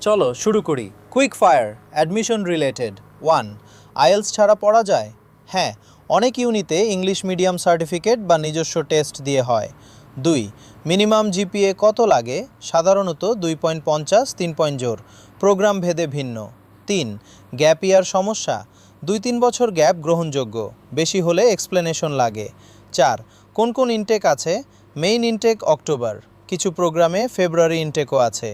চলো শুরু করি। Quick fire admission related. 1. IELTS ছাড়া পড়া যায়? হ্যাঁ, অনেক ইউনিতে ইংলিশ মিডিয়াম সার্টিফিকেট বা নিজস্ব টেস্ট দিয়ে হয়। 2. মিনিমাম জিপিএ কত লাগে? সাধারণত 2.50 3 প্রোগ্রাম ভেদে ভিন্ন। 3. গ্যাপ ইয়ার সমস্যা? 2-3 বছর গ্যাপ গ্রহণযোগ্য, বেশি হলে এক্সপ্লেনেশন লাগে। 4. কোন কোন ইনটেক আছে? মেইন ইনটেক অক্টোবর, কিছু প্রোগ্রামে ফেব্রুয়ারি ইনটেকও আছে।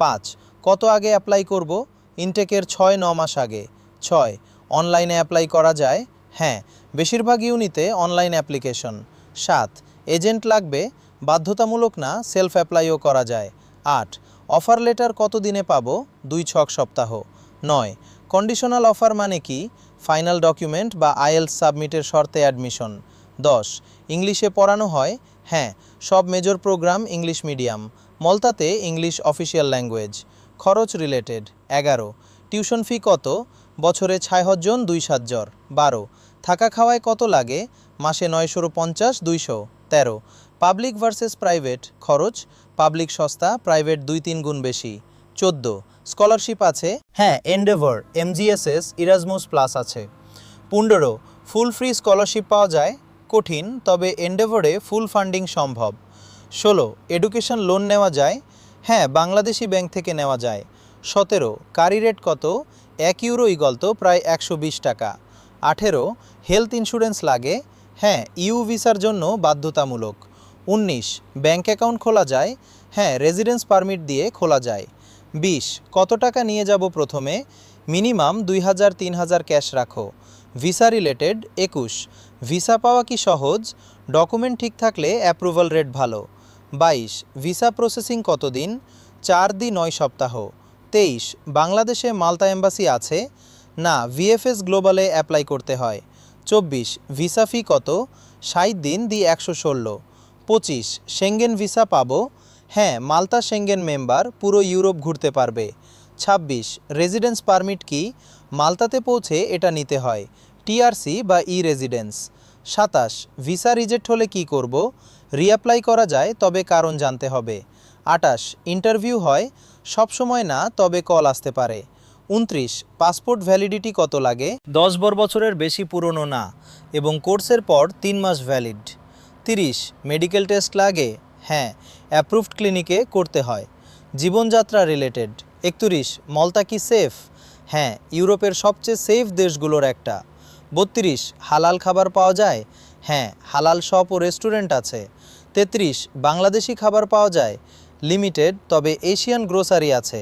5. কত আগে অ্যাপ্লাই করব? ইনটেকের 6-9 মাস আগে। 6. অনলাইনে অ্যাপ্লাই করা যায়? হ্যাঁ, বেশিরভাগ ইউনিতে অনলাইন অ্যাপ্লিকেশন। 7. এজেন্ট লাগবে? বাধ্যতামূলক না, সেলফ অ্যাপ্লাইও করা যায়। 8. অফার লেটার কত দিনে পাবো? 2-6 সপ্তাহ। 9. কন্ডিশনাল অফার মানে কি? ফাইনাল ডকুমেন্ট বা আইএলস সাবমিটের শর্তে অ্যাডমিশন। 10. ইংলিশে পড়ানো হয়? হ্যাঁ, সব মেজর প্রোগ্রাম ইংলিশ মিডিয়াম। মলতাতে ইংলিশ অফিসিয়াল ল্যাঙ্গুয়েজ। খরচ রিলেটেড। 11. টিউশন ফি কত? বছরে 6 জন 2-7 জ্বর। 12. থাকা খাওয়ায় কত লাগে? মাসে 950-200। 13. পাবলিক ভার্সেস প্রাইভেট খরচ? পাবলিক সস্তা, প্রাইভেট 2-3 গুণ বেশি। 14. স্কলারশিপ আছে? হ্যাঁ, এন্ডেভর, এমজিএসএস, ইরাজমুস প্লাস আছে। 15. ফুল ফ্রি স্কলারশিপ পাওয়া যায়? কঠিন, তবে এন্ডেভরে ফুল ফান্ডিং সম্ভব। 16. এডুকেশন লোন নেওয়া যায়? হ্যাঁ, বাংলাদেশি ব্যাংক থেকে নেওয়া যায়। 17. কারি রেট কত? 1 ইউরো ইগল তো প্রায় 120 টাকা। 18. হেলথ ইন্স্যুরেন্স লাগে? হ্যাঁ, ইউ ভিসার জন্য বাধ্যতামূলক। 19. ব্যাংক অ্যাকাউন্ট খোলা যায়? হ্যাঁ, রেজিডেন্স পারমিট দিয়ে খোলা যায়। 20. কত টাকা নিয়ে যাব প্রথমে? মিনিমাম 2000-3000 ক্যাশ রাখো। Visa related. 21. ভিসা পাওয়া কি সহজ? ডকুমেন্ট ঠিক থাকলে অ্যাপ্রুভাল রেট ভালো। 22. ভিসা প্রসেসিং কতদিন? 4-9 সপ্তাহ। 23. বাংলাদেশে মাল্টা এম্বাসি আছে? না, ভিএফএস গ্লোবালে অ্যাপ্লাই করতে হয়। 24. ভিসা ফি কত? 60 দিন 116। 25. সেঙ্গেন ভিসা পাবো? হ্যাঁ, মাল্টা সেঙ্গেন মেম্বার, পুরো ইউরোপ ঘুরতে পারবে। 26. রেজিডেন্স পারমিট কি? মাল্টাতে পৌঁছে এটা নিতে হয়, টিআরসি বা ই রেজিডেন্স। 27. ভিসা রিজেক্ট হলে কি করব? রিঅ্যাপ্লাই করা যায়, তবে কারণ জানতে হবে। 28. ইন্টারভিউ হয়? সব সময় না, তবে কল আসতে পারে। 29. পাসপোর্ট ভ্যালিডিটি কত লাগে? 10 বছরের বেশি পুরনো না এবং কোর্সের পর 3 মাস ভ্যালিড। 30. মেডিকেল টেস্ট লাগে? হ্যাঁ, অ্যাপ্রুভড ক্লিনিকে করতে হয়। জীবনযাত্রা রিলেটেড। 31. মলতা কি সেফ? হ্যাঁ, ইউরোপের সবচেয়ে সেফ দেশগুলোর একটা। 32. হালাল খাবার পাওয়া যায়? হ্যাঁ, হালাল শপ ও রেস্টুরেন্ট আছে। 33. বাংলাদেশি খাবার পাওয়া যায়? লিমিটেড, তবে এশিয়ান গ্রোসারি আছে।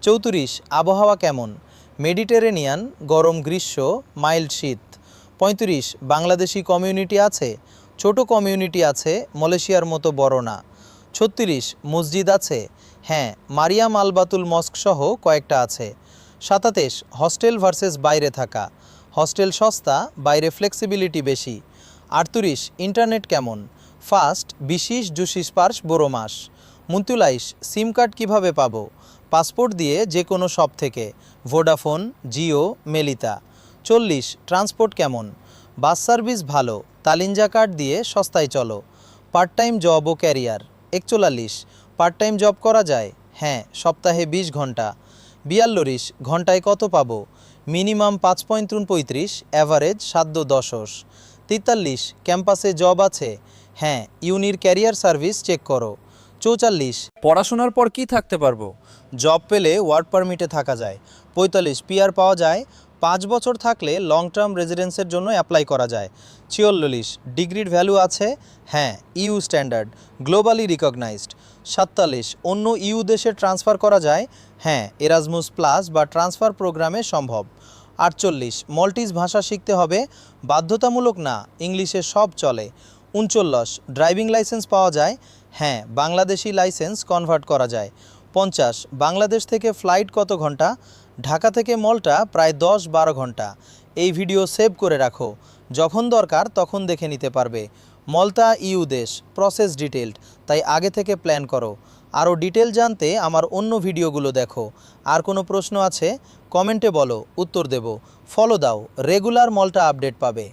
34. আবহাওয়া কেমন? মেডিটেরেনিয়ান, গরম গ্রীষ্ম, মাইল্ড শীত। 35. বাংলাদেশি কমিউনিটি আছে? ছোট কমিউনিটি আছে, মালয়েশিয়ার মতো বড় না। 36. মসজিদ আছে? হ্যাঁ, মারিয়াম আলবাতুল মস্ক সহ কয়েকটা আছে। 27. হস্টেল ভার্সেস বাইরে থাকা? হস্টেল সস্তা, বাইরে ফ্লেক্সিবিলিটি বেশি। 38. ইন্টারনেট কেমন? ফাস্ট, বিশিস জুসিস পার্স বড় মাস। 39. সিম কার্ড কীভাবে পাবো? পাসপোর্ট দিয়ে যে কোনো শপ থেকে, ভোডাফোন, জিও, মেলিতা। 40. ট্রান্সপোর্ট কেমন? বাস সার্ভিস ভালো, তালিঞ্জা কার্ড দিয়ে সস্তায় চলো। পার্ট টাইম জব ও ক্যারিয়ার। 41. পার্ট টাইম জব করা যায়? হ্যাঁ, সপ্তাহে 20 ঘন্টা। 42. ঘন্টায় কত পাবো? Minimum 5.35, average 7-10। 43. ক্যাম্পাসে জব আছে? হ্যাঁ, ইউনির ক্যারিয়ার সার্ভিস চেক করো। 44. পড়াশোনার পর কি থাকতে পারবো? জব পেলে ওয়ার্ক পারমিটে থাকা যায়। 45. পিআর পাওয়া যায়? 5 বছর থাকলে লং টার্ম রেজিডেন্সের জন্য অ্যাপ্লাই করা যায়। 44. ডিগ্রির ভ্যালু আছে? হ্যাঁ, ইউ স্ট্যান্ডার্ড, গ্লোবালি রিকগনাইজড। 47. অন্য ইউ দেশে ট্রান্সফার করা যায়? হ্যাঁ, এরাজমুস প্লাস বা ট্রান্সফার প্রোগ্রামে সম্ভব। 48. মল্টিজ ভাষা শিখতে হবে? বাধ্যতামূলক না, ইংলিশে সব চলে। 39. ড্রাইভিং লাইসেন্স পাওয়া যায়? হ্যাঁ, বাংলাদেশি লাইসেন্স কনভার্ট করা যায়। 50. বাংলাদেশ থেকে ফ্লাইট কত ঘন্টা? ঢাকা থেকে মলটা প্রায় 10-12 ঘন্টা। এই ভিডিও সেভ করে রাখো, যখন দরকার তখন দেখে নিতে পারবে। মলতা ইউ দেশ, প্রসেস ডিটেলড, তাই আগে থেকে প্ল্যান করো। আরও ডিটেল জানতে আমার অন্য ভিডিওগুলো দেখো। আর কোনো প্রশ্ন আছে? কমেন্টে বলো, উত্তর দেব। ফলো দাও, রেগুলার মলটা আপডেট পাবে।